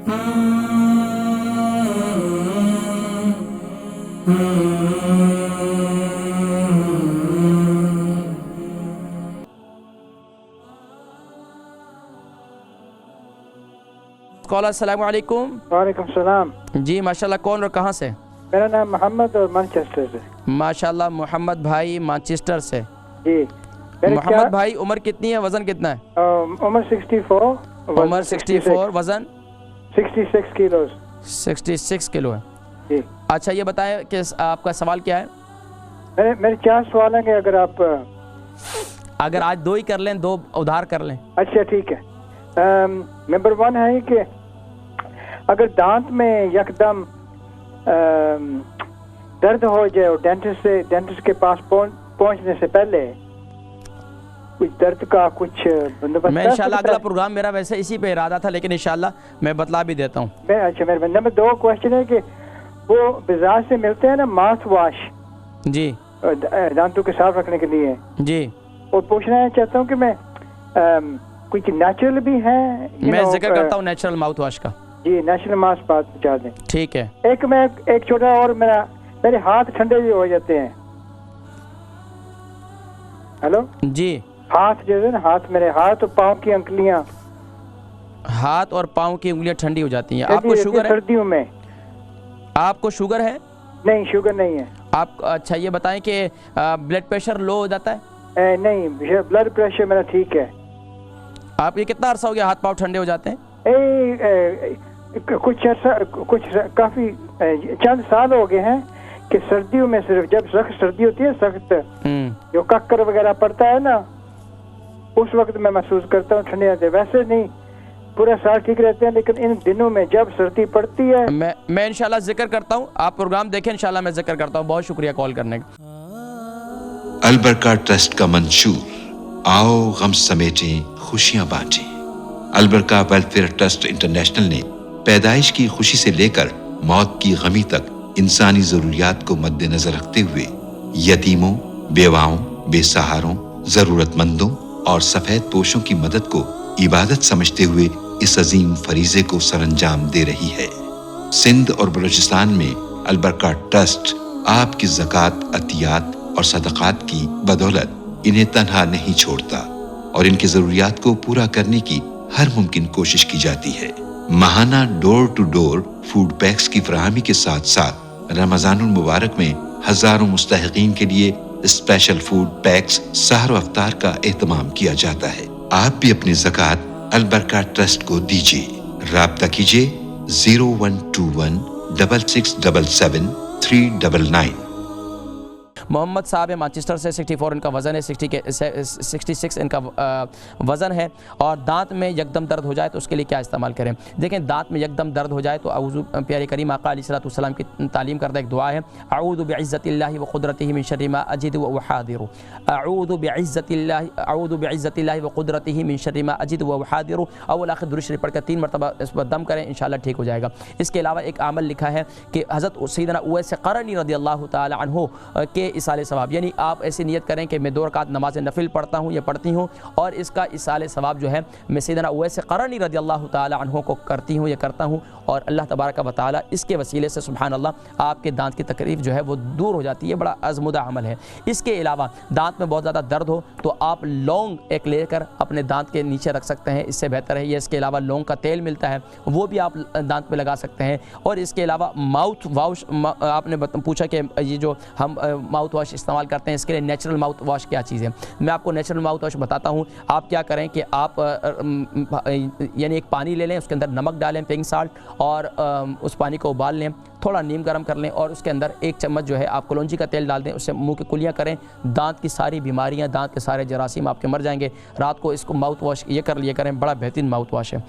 Collar अस्सलाम वालेकुम। वालेकुम सलाम। जी माशाल्लाह, कौन और कहाँ से? मेरा नाम मोहम्मद और मैनचेस्टर से। माशाल्लाह, मोहम्मद भाई मैनचेस्टर से। जी। मोहम्मद भाई, उम्र कितनी है, वज़न कितना है? उम्र 64। उम्र 64, वज़न 66 किलो। 66 किलो है। जी। अच्छा, ये बताएं कि आपका सवाल क्या है? मेरे 4 सवाल हैं, अगर आप अगर आज 2 ही कर लें, 2 उधार कर लें। अच्छा ठीक है। नंबर 1 है कि अगर दांत में यकदम दर्द हो जाए और डेंटिस्ट के पास पहुंचने से पहले कुछ दर्द का कुछ बंदोबस्त। मैं इंशाल्लाह अगला प्रोग्राम मेरा वैसे इसी पे इरादा था, लेकिन इंशाल्लाह मैं बतला भी देता हूँ। अच्छा, मेरे नंबर 2 क्वेश्चन है कि वो बाजार से मिलते हैं ना माउथ वॉश जी, दांतों के साफ रखने के लिए जी, और पूछना चाहता हूँ कि मैं कुछ नेचुरल भी है। मैं जिक्र करता हूँ नेचुरल माउथ वॉश का। जी, नेचुरल माउथ वॉश पहुंचा दें। ठीक है। एक छोटा और, मेरे हाथ ठंडे भी हो जाते हैं। हेलो जी, हाथ जो है ना, मेरे हाथ और पाँव की अंगुलियां, हाथ और पाँव की उंगलियां ठंडी हो जाती हैं। आपको शुगर है? सर्दियों में। आपको शुगर है? नहीं, शुगर नहीं है। आप अच्छा ये बताएं कि ब्लड प्रेशर लो हो जाता है? नहीं, ब्लड प्रेशर मेरा ठीक है। आप ये कितना अरसा हो गया हाथ पाँव ठंडे हो जाते हैं? कुछ काफी चंद साल हो गए हैं कि सर्दियों में सिर्फ जब सख्त सर्दी होती है, सख्त जो कक्कर वगैरह पड़ता है ना, उस वक्त मैं महसूस करता हूँ ठंडी आती है। वैसे नहीं, पूरा साल ठीक रहते हैं, लेकिन इन दिनों में जब सर्दी पड़ती है। मैं इंशाल्लाह जिक्र करता हूँ, आप प्रोग्राम देखें, इंशाल्लाह मैं जिक्र करता हूँ। बहुत शुक्रिया कॉल करने का। अल बरका ट्रस्ट का मंशूर, आओ गम समेटें खुशियां बांटें। अल बरका वेलफेयर ट्रस्ट इंटरनेशनल ने पैदाइश की खुशी से लेकर मौत की गमी तक इंसानी जरूरियात को मद्देनजर रखते हुए यतीमों, बेवाओं, बेसहारों, जरूरतमंदों और सफेद पोशों की मदद को इबादत समझते हुए इस अजीम फरीजे को सरअंजाम दे रही है। सिंध और बलूचिस्तान में अल बरका ट्रस्ट आपकी ज़कात, अतियात और सदक़ात की बदौलत इन्हें तन्हा नहीं छोड़ता और इनकी ज़रूरियात को पूरा करने की हर मुमकिन कोशिश की जाती है। माहाना door to door food packs की फराहमी के साथ साथ रमज़ानुल मुबारक में हजारों मुस्तहिकीन के लिए स्पेशल फूड पैक्स सहर व अफ्तार का एहतमाम किया जाता है। आप भी अपनी ज़कात अल बरका ट्रस्ट को दीजिए। राब्ता कीजिए 0121 6677 399। मोहम्मद साहब है मैनचेस्टर से। 64 इनका वज़न है, 66 इनका वज़न है। और दांत में यकदम दर्द हो जाए तो उसके लिए क्या इस्तेमाल करें? देखें, दांत में यकदम दर्द हो जाए तो औज़ु, प्यारे करीम आका अलैहिस्सलाम की तालीम करदा एक दुआ है, अऊज़ु बिइज़्ज़तिल्लाहि व क़ुदरतिही मिन शर्रि मा अजिदु व उहादिरु। अऊज़ु बिइज़्ज़तिल्लाहि व क़ुदरतिही मिन शर्रि मा अजिदु व उहादिरु। अव्वल आखिर दुरूद शरीफ पढ़कर 3 मरतबा इस पर दम करें, इंशाअल्लाह ठीक हो जाएगा। इसके अलावा एक अमल लिखा है कि हज़रत सैयदना उवैस क़रनी रज़ियल्लाहु तआला अन्हु के इसाले सवाब, यानी आप ऐसी नियत करें कि मैं 2 रकात नमाज नफिल पढ़ता हूँ या पढ़ती हूँ और इसका इसाले सवाब जो है मैं सैयदना उवैस क़रनी रज़ियल्लाहु तआला अन्हु को करती हूँ या करता हूँ, और अल्लाह तबारक व तआला इसके वसीले से सुभान अल्लाह आपके दांत की तकलीफ़ जो है वो दूर हो जाती है। बड़ा अज़मुदा अमल है। इसके अलावा दांत में बहुत ज़्यादा दर्द हो तो आप लौंग एक लेकर अपने दांत के नीचे रख सकते हैं, इससे बेहतर है ये। इसके अलावा लौंग का तेल मिलता है, वो भी आप दांत पे लगा सकते हैं। और इसके अलावा माउथ वॉश, आपने पूछा कि ये जो हम माउथ वॉश इस्तेमाल करते हैं, इसके लिए नेचुरल माउथ वॉश क्या चीज़ है। मैं आपको नेचुरल माउथ वॉश बताता हूँ। आप क्या करें कि आप यानी एक पानी ले लें, उसके अंदर नमक डालें, पिंक साल्ट, और उस पानी को उबाल लें, थोड़ा नीम गर्म कर लें और उसके अंदर 1 चम्मच जो है आप कलौंजी का तेल डाल दें, उससे मुंह की कुलियाँ करें। दांत की सारी बीमारियाँ, दांत के सारे जरासीम आपके मर जाएंगे। रात को इसको माउथ वॉश ये कर लिया करें, बड़ा बेहतरीन माउथ वॉश है।